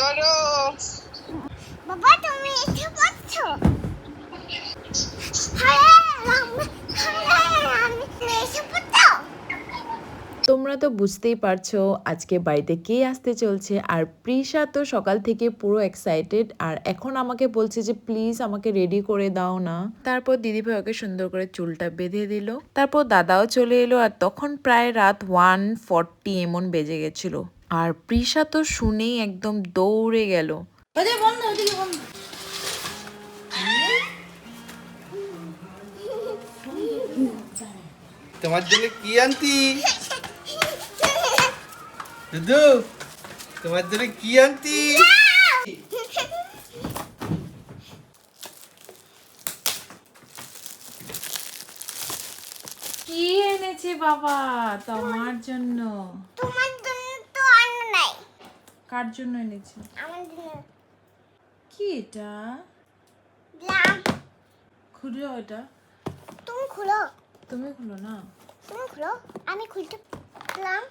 করো। বাবা তুমি এসে পড়ছো? হ্যাঁ আমি এসে পড়ছো? তোমরা তো বুঝতেই পারছো আজকে বাড়িতে কে আসতে চলছে। আর প্রিশা তো সকাল থেকে পুরো এক্সাইটেড, আর এখন আমাকে বলছে যে প্লিজ আমাকে রেডি করে দাও না। তারপর দিদিভাই ওকে সুন্দর করে চুলটা বেঁধে দিল। তারপর দাদাও চলে এলো, আর তখন প্রায় রাত 1:40 এমন বেজে গেছিল। আর প্রিশা তো শুনেই একদম দৌড়ে গেল। তোমার জন্য কি আনতি দুদু? তোমার জন্য কি আনতি? কি এনেছে বাবা তোমার জন্য? তোমার জন্য তো আনো নাই। কার জন্য এনেছে? আমার জন্য কি এটা? লাম। খুলো এটা। তুমি খুলো। তুমি খুলো না। তুমি খুলো, আমি খুলতে লাম।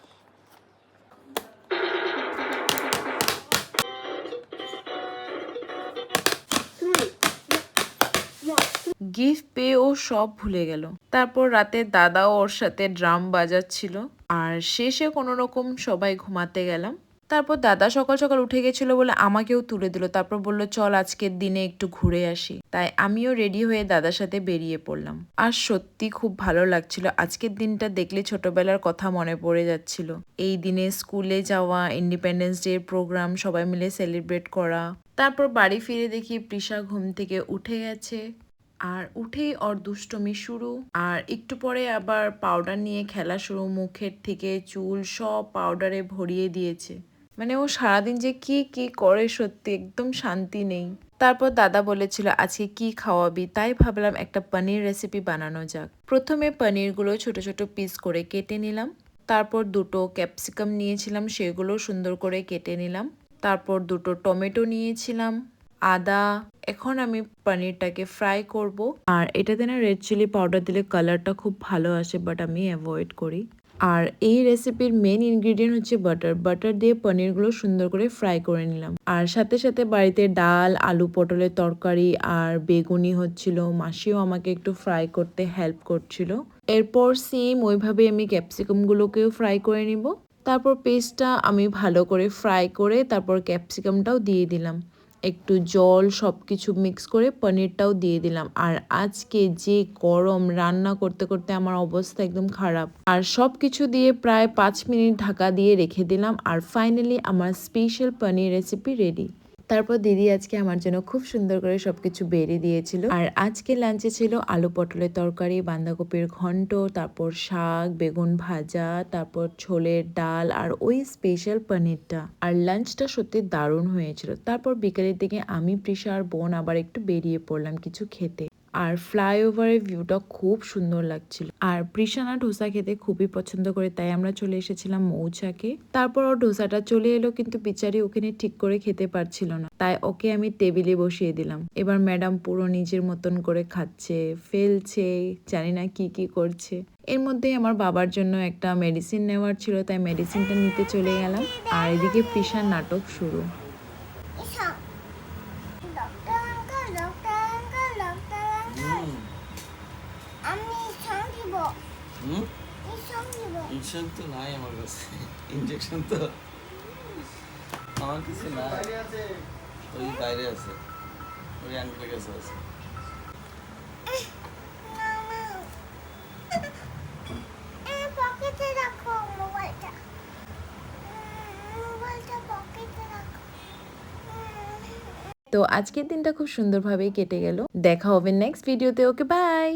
গিফট পেয়ে ও সব ভুলে গেল। তারপর রাতে দাদাও ওর সাথে ড্রাম বাজাচ্ছিল, আর শেষে কোনো রকম সবাই ঘুমাতে গেলাম। তারপর দাদা সকাল সকাল উঠে গেছিল বলে আমাকেও তুলে দিল। তারপর বলল চল আজকের দিনে একটু ঘুরে আসি। তাই আমিও রেডি হয়ে দাদার সাথে বেরিয়ে পড়লাম। আর সত্যি খুব ভালো লাগছিল। আজকের দিনটা দেখলে ছোটবেলার কথা মনে পড়ে যাচ্ছিল। এই দিনে স্কুলে যাওয়া, ইন্ডিপেন্ডেন্স ডে প্রোগ্রাম সবাই মিলে সেলিব্রেট করা। তারপর বাড়ি ফিরে দেখি প্রিশা ঘুম থেকে উঠে গেছে, আর উঠেই ওর দুষ্টমি শুরু। আর একটু পরে আবার পাউডার নিয়ে খেলা শুরু। মুখের থেকে চুল সব পাউডারে ভরিয়ে দিয়েছে। মানে ও সারাদিন যে কি কি করে সত্যি একদম শান্তি নেই। তারপর দাদা বলেছিল আজকে কি খাওয়াবি, তাই ভাবলাম একটা পনির রেসিপি বানানো যাক। প্রথমে পনিরগুলো ছোট ছোট পিস করে কেটে নিলাম। তারপর দুটো ক্যাপসিকাম নিয়েছিলাম, সেগুলো সুন্দর করে কেটে নিলাম। তারপর দুটো টমেটো নিয়েছিলাম, আদা। এখন আমি পনিরটাকে ফ্রাই করব। আর এটাতে না রেড চিলি পাউডার দিলে কালারটা খুব ভালো আসে, বাট আমি অ্যাভয়েড করি। আর এই রেসিপির মেন ইনগ্রিডিয়েন্ট হচ্ছে বাটার। বাটার দিয়ে পনিরগুলো সুন্দর করে ফ্রাই করে নিলাম। আর সাথে সাথে বাড়িতে ডাল, আলু পটলের তরকারি আর বেগুনি হচ্ছিল। মাসিও আমাকে একটু ফ্রাই করতে হেল্প করছিল। এরপর সেম ওইভাবে আমি ক্যাপসিকামগুলোকেও ফ্রাই করে নিব। তারপর পেস্টটা আমি ভালো করে ফ্রাই করে তারপর ক্যাপসিকামটাও দিয়ে দিলাম। একটু জল সব কিছু মিক্স করে পনিরটাও দিয়ে দিলাম। আর আজকে যে গরম, রান্না করতে করতে আমার অবস্থা একদম খারাপ। আর সব কিছু দিয়ে প্রায় 5 মিনিট ঢাকা দিয়ে রেখে দিলাম। আর ফাইনালি আমার স্পেশাল পনির রেসিপি রেডি। তারপর দিদি আজকে আমার জন্য খুব সুন্দর করে সবকিছু বেড়ে দিয়েছিল। আর আজকে লাঞ্চে ছিল আলু পটলের তরকারি, বাঁধাকপির ঘন্ট, তারপর শাক, বেগুন ভাজা, তারপর ছোলের ডাল আর ওই স্পেশাল পনিরটা। আর লাঞ্চটা সত্যি দারুণ হয়েছিল। তারপর বিকেলের দিকে আমি, প্রিশা আর বোন আবার একটু বেরিয়ে পড়লাম কিছু খেতে। আর ফ্লাইওভারের ভিউটা খুব সুন্দর লাগছিল। আর প্রিশানা ডোসা খেতে খুবই পছন্দ করে, তাই আমরা চলে এসেছিলাম মৌচাকে। তারপর ওর ডোসাটা চলে এলো, কিন্তু বিচারি ওখানে ঠিক করে খেতে পারছিল না, তাই ওকে আমি টেবিলে বসিয়ে দিলাম। এবার ম্যাডাম পুরো নিজের মতন করে খাচ্ছে, ফেলছে, জানি না কি কি করছে। এর মধ্যে আমার বাবার জন্য একটা মেডিসিন নেওয়ার ছিল, তাই মেডিসিনটা নিতে চলে গেলাম। আর এদিকে প্রিশার নাটক শুরু। এসো। Doctor uncle, doctor uncle, doctor uncle. আমি ইনজেকশন দিব। ইনজেকশন দিব। ইনজেকশন তো নাই আমার কাছে। ইনজেকশন তো আমার কাছে নাই। ওই বাইরে আছে, ওই আঙ্কেলের কাছে আছে। পকেটে রাখো মোবাইলটা। মোবাইলটা পকেটে রাখো। তো আজকের দিনটা খুব সুন্দরভাবেই কেটে গেল। দেখা হবে নেক্সট ভিডিওতে। Okay bye.